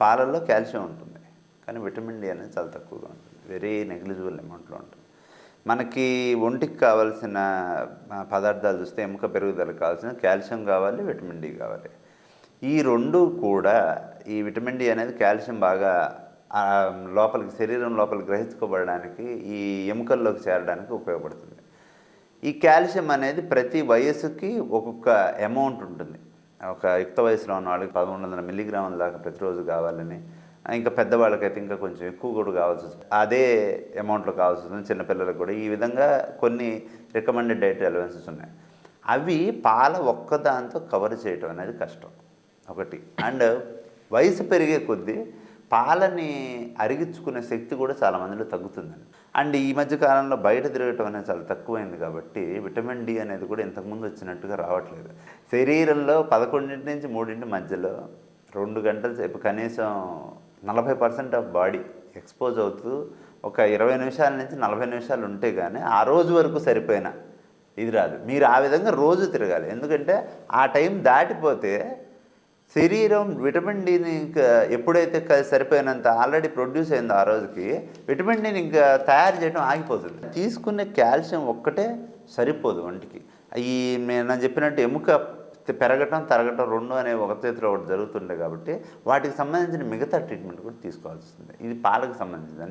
పాలల్లో కాల్షియం ఉంటుంది, కానీ విటమిన్ డి అనేది చాలా తక్కువగా ఉంటుంది. వెరీ నెగ్లిజిబుల్ అమౌంట్‌లో ఉంటుంది. మనకి ఒంటికి కావాల్సిన పదార్థాలు చూస్తే ఎముక పెరుగుదలకు కావాల్సిన కాల్షియం కావాలి, విటమిన్ డి కావాలి. ఈ 2 కూడా ఈ విటమిన్ డి అనేది కాల్షియం బాగా లోపలికి శరీరం లోపలికి గ్రహించుకోబడడానికి, ఈ ఎముకల్లోకి చేరడానికి ఉపయోగపడుతుంది. ఈ కాల్షియం అనేది ప్రతి వయస్సుకి ఒక్కొక్క అమౌంట్ ఉంటుంది. ఒక యుక్త వయసులో ఉన్న వాళ్ళకి 1100 మిల్లీగ్రాముల దాకా ప్రతిరోజు కావాలని, ఇంకా పెద్దవాళ్ళకైతే ఇంకా కొంచెం ఎక్కువ కూడా కావాల్సి వస్తుంది. అదే అమౌంట్‌లో కావాల్సి వస్తుంది చిన్నపిల్లలకు కూడా. ఈ విధంగా కొన్ని రికమెండెడ్ డైట్ అలవెన్సెస్ ఉన్నాయి. అవి పాల ఒక్కదాంతో కవర్ చేయటం అనేది కష్టం ఒకటి. అండ్ వయసు పెరిగే కొద్దీ పాలని అరిగించుకునే శక్తి కూడా చాలా మందిలో తగ్గుతుందండి. అండ్ ఈ మధ్య కాలంలో బయట తిరగటం అనేది చాలా తక్కువైంది కాబట్టి విటమిన్ డి అనేది కూడా ఇంతకుముందు వచ్చినట్టుగా రావట్లేదు. శరీరంలో 11 నుంచి 3 మధ్యలో 2 గంటల సేపు కనీసం 40% ఆఫ్ బాడీ ఎక్స్‌పోజ్ అవుతూ ఒక 20 నిమిషాల నుంచి 40 నిమిషాలు ఉంటే గానీ ఆ రోజు వరకు సరిపోయిన ఇది రాదు. మీరు ఆ విధంగా రోజు తిరగాలి. ఎందుకంటే ఆ టైం దాటిపోతే శరీరం విటమిన్ డిని ఇంకా ఎప్పుడైతే సరిపోయినంత ఆల్రెడీ ప్రొడ్యూస్ అయిందో ఆ రోజుకి విటమిన్ డిని ఇంకా తయారు చేయడం ఆగిపోతుంది. తీసుకునే కాల్షియం ఒక్కటే సరిపోదు ఒంటికి. నేను చెప్పినట్టు ఎముక పెరగటం, తరగటం 2 అనేవి ఒక చేతిలో ఒకటి జరుగుతుంటాయి కాబట్టి వాటికి సంబంధించిన మిగతా ట్రీట్మెంట్ కూడా తీసుకోవాల్సి వస్తుంది. ఇది పాలకు సంబంధించింది.